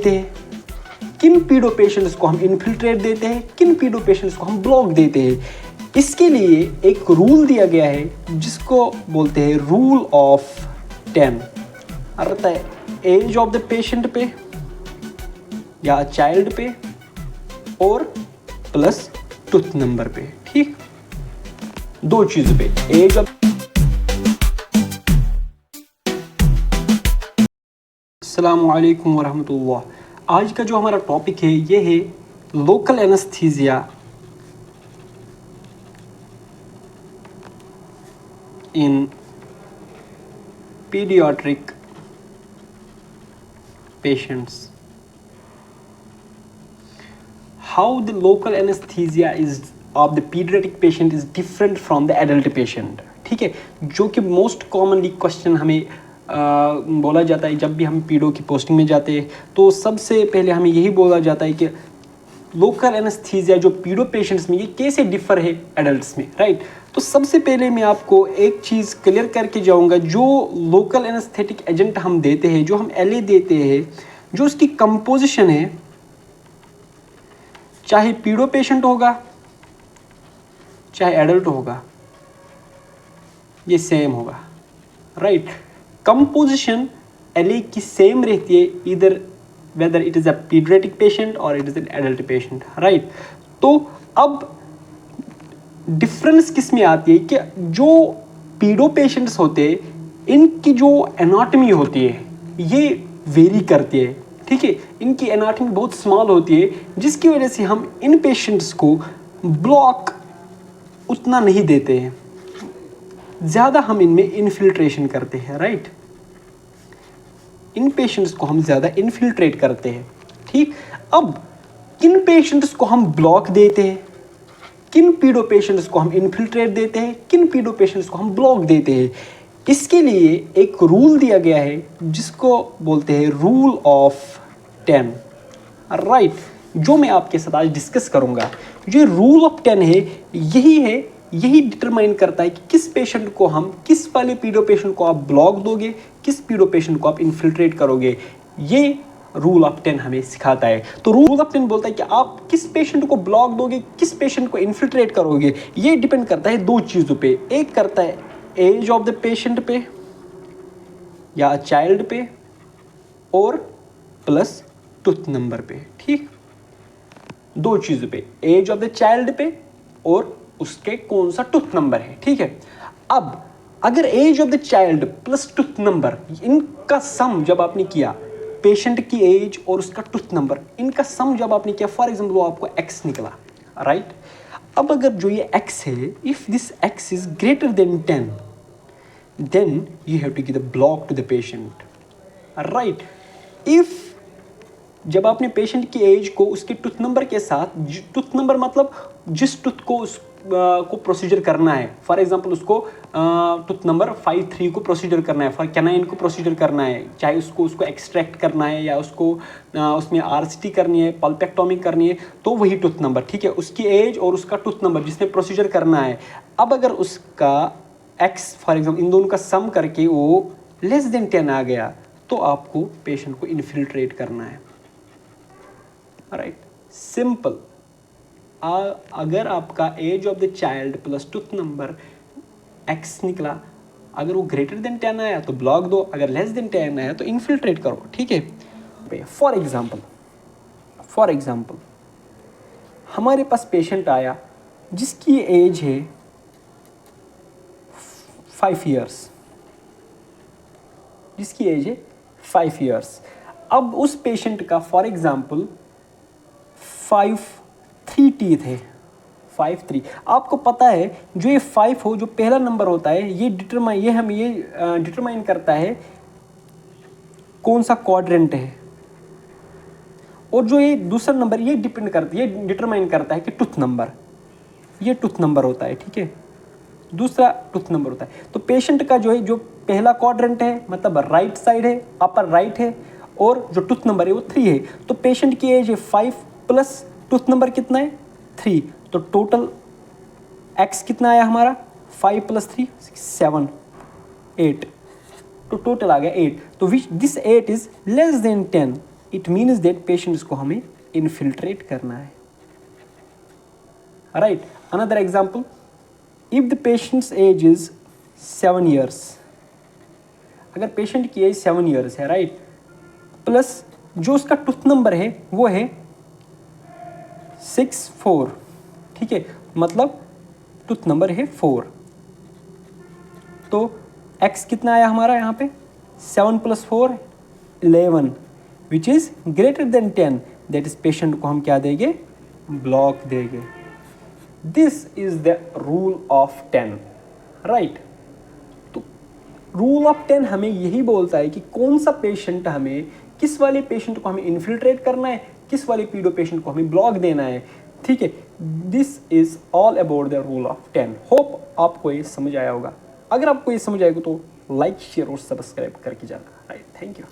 देते हैं, किन पीडो पेशेंट्स को हम इन्फिल्ट्रेट देते हैं, किन पीडो पेशेंट्स को हम ब्लॉक देते हैं। इसके लिए एक रूल दिया गया है जिसको बोलते हैं रूल ऑफ 10। रहता है एज ऑफ द पेशेंट पे या चाइल्ड पे और प्लस टूथ नंबर पे। ठीक, दो चीजों पे, एज ऑफ। अस्सलामु अलैकुम वरहमतुल्लाह। आज का जो हमारा टॉपिक है ये है local anaesthesia in pediatric patients. How the local anesthesia is of the pediatric patient is different from the adult patient. ठीक है, जो कि मोस्ट कॉमनली क्वेश्चन हमें बोला जाता है जब भी हम पीडो की पोस्टिंग में जाते हैं, तो सबसे पहले हमें यही बोला जाता है कि लोकल एनेस्थीसिया जो पीडो पेशेंट्स में ये कैसे डिफर है एडल्ट्स में, राइट। तो सबसे पहले मैं आपको एक चीज़ क्लियर करके जाऊंगा, जो लोकल एनेस्थेटिक एजेंट हम देते हैं, जो हम एलए देते हैं, जो उसकी कंपोजिशन है, चाहे पीडो पेशेंट होगा चाहे एडल्ट होगा, ये सेम होगा, राइट। कंपोजिशन एलए की सेम रहती है, इधर whether it is a pediatric patient or it is an adult patient, right। तो अब डिफरेंस किस में आती है कि जो पीडो पेशेंट्स होते हैं इनकी जो एनाटमी होती है ये वेरी करती है, ठीक है। इनकी एनाटमी बहुत स्मॉल होती है, जिसकी वजह से हम इन पेशेंट्स को ब्लॉक उतना नहीं देते हैं, ज़्यादा हम इनमें इन्फिल्ट्रेशन करते हैं, राइट। इन पेशेंट्स को हम ज़्यादा इन्फिल्ट्रेट करते हैं, ठीक। अब किन पेशेंट्स को हम ब्लॉक देते हैं, किन पीडो पेशेंट्स को हम इन्फिल्ट्रेट देते हैं, किन पीडो पेशेंट्स को हम ब्लॉक देते हैं, इसके लिए एक रूल दिया गया है जिसको बोलते हैं रूल ऑफ 10, राइट। जो मैं आपके साथ आज डिस्कस करूंगा, जो रूल ऑफ 10 है, यही डिटरमाइन करता है कि किस पेशेंट को हम, किस वाले पीडो पेशेंट को आप ब्लॉक दोगे, किस पीडो पेशेंट को आप इन्फिल्ट्रेट करोगे। ये रूल ऑफ 10 हमें सिखाता है। तो रूल ऑफ 10 बोलता है कि आप किस पेशेंट को ब्लॉक दोगे, किस पेशेंट को इन्फिल्ट्रेट करोगे। ये डिपेंड करता है दो चीज़ों पे, एक करता है एज ऑफ द पेशेंट पे या चाइल्ड पे और प्लस टूथ नंबर पे, ठीक। दो चीज़ों पे, एज ऑफ द चाइल्ड पे और उसके कौन सा टूथ नंबर है, ठीक है। अब अगर age of the child plus tooth number, इनका सम जब आपने किया, पेशेंट की एज और उसका टूथ नंबर, इनका सम जब आपने किया, फॉर एग्जांपल वो आपको x निकला, राइट। अब अगर जो ये x है, if this x is greater than 10, then you have to give the block to the patient, right. If जब आपने पेशेंट की एज को उसके टूथ नंबर के साथ, टूथ नंबर मतलब जिस टूथ को को प्रोसीजर करना है, फॉर एग्जांपल उसको टूथ नंबर 53 को प्रोसीजर करना है, फॉर कैनाइन को प्रोसीजर करना है, चाहे उसको एक्सट्रैक्ट करना है या उसको उसमें आरसीटी करनी है, पल्पेक्टोमी करनी है, तो वही टूथ नंबर, ठीक है। उसकी एज और उसका टूथ नंबर जिसने प्रोसीजर करना है। अब अगर उसका एक्स, फॉर एग्जाम्पल इन दोनों का सम करके वो लेस देन 10 आ गया, तो आपको पेशेंट को इन्फिल्ट्रेट करना है, राइट, सिंपल। अगर आपका age of the child plus tooth number x निकला, अगर वो ग्रेटर देन 10 आया तो ब्लॉक दो, अगर लेस देन 10 आया तो इन्फिल्ट्रेट करो, ठीक है। फॉर एग्जांपल हमारे पास पेशेंट आया जिसकी एज है 5 इयर्स, जिसकी एज है 5 इयर्स। अब उस पेशेंट का फॉर एग्जांपल 3 टीथ है, 5-3। आपको पता है जो ये 5 हो, जो पहला नंबर होता है, ये डिटरमाइन करता है कौन सा क्वाड्रेंट है, और जो ये दूसरा नंबर ये डिटरमाइन करता है कि टूथ नंबर, ये टूथ नंबर होता है, ठीक है, दूसरा टूथ नंबर होता है। तो पेशेंट का जो पहला क्वाड्रेंट है, मतलब राइट साइड है, अपर राइट है, और जो टूथ नंबर है वो 3 है। तो पेशेंट की एज है 5 प्लस टूथ नंबर कितना है 3, तो टोटल x कितना आया हमारा, 5 + 3 7 8, तो टोटल आ गया 8। तो this 8 is less than 10, it means that patients को हमें इन्फिल्ट्रेट करना है, right. Another example, if the patients age is 7 years, अगर पेशेंट की एज 7 years है, राइट, प्लस जो उसका टूथ नंबर है वो है 64, ठीक है, मतलब टूथ नंबर है 4, तो x कितना आया हमारा यहाँ पे, 7 + 4 11, which is greater than 10, that is patient को हम क्या देंगे, ब्लॉक देंगे। This is the rule of 10, right. तो रूल ऑफ 10 हमें यही बोलता है कि कौन सा पेशेंट हमें, किस वाले पेशेंट को हमें इन्फिल्ट्रेट करना है, किस वाले पीडो पेशेंट को हमें ब्लॉक देना है, ठीक है। This is all about the rule of 10। Hope आपको ये समझ आया होगा। अगर आपको ये समझ आएगा तो लाइक, शेयर और सब्सक्राइब करके जाना, राइट। Thank you.